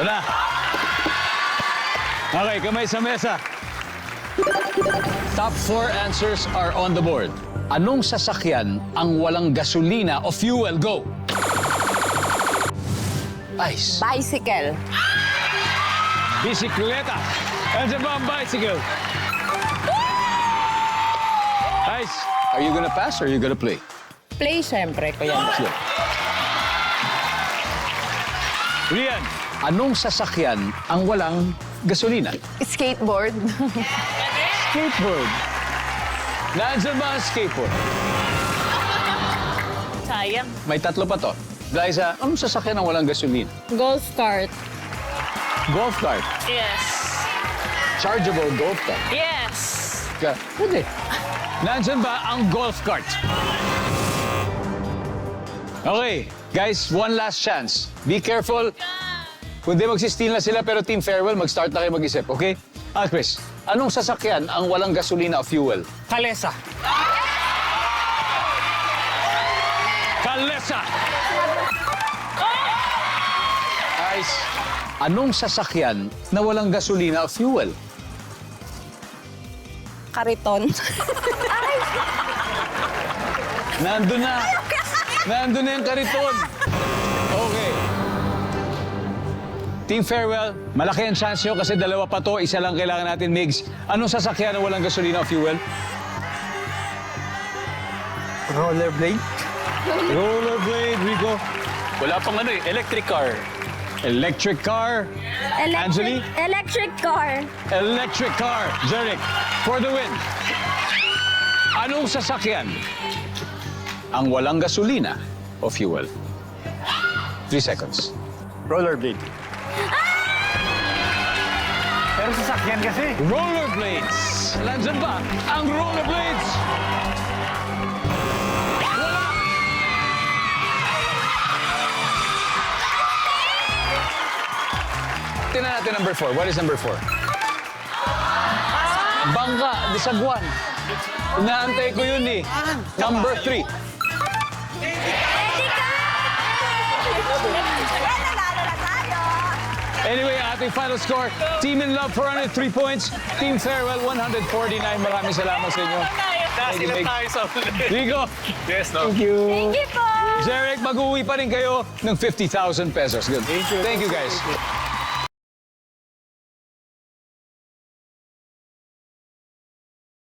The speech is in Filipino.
Ito na. Okay, kamay sa mesa. Top 4 answers are on the board. Anong sasakyan ang walang gasolina o fuel? Go! Ice. Bicycle. Bisikleta. Andiyan ba ang bicycle? Ice. Are you gonna pass or are you gonna play? Play, syempre, Kuya. Sure. Rian, anong sasakyan ang walang gasolina? Skateboard. Skateboard. Nandiyan ba ang skateboard? Sayang. May tatlo pa to. Liza, anong sasakyan ang walang gasolina? Golf cart. Golf cart. Yes. Chargeable golf cart. Yes. Pwede. Nandiyan ba ang golf cart? Okay, guys, one last chance. Be careful. Kundi magsistil na sila, pero Team Farewell, mag-start na kayo mag-isip, okay? Chris, anong sasakyan ang walang gasolina o fuel? Kalesa. Kalesa! Guys, anong sasakyan na walang gasolina o fuel? Kariton. Nandun na. Nandun na yung kariton. Okay. Team Farewell, malaki ang chance nyo kasi dalawa pa to, isa lang kailangan natin, Migs. Anong sasakyan na walang gasolina o fuel? Rollerblade. Rollerblade, Rico. Wala pang ano eh, electric car. Electric car. Angeli? Electric car. Electric car. Jeric, for the win. Anong sasakyan ang walang gasolina o fuel? 3 seconds. Rollerblade. Pero sasakyan kasi. Rollerblades. Nandyan ba ang rollerblades? Wala. Tingnan natin number 4. What is number 4? Bangka, disagwan. Inaantay ko yun eh. Number 3. Anyway, ating final score, Team in Love 403 points, Team Farewell 149. Maraming salamat sa inyo. Sila tayo sa ulit. Rico, Yes, no? thank you. Thank you po. Jeric, mag-uwi pa rin kayo ng 50,000 pesos. Good. Thank you, guys.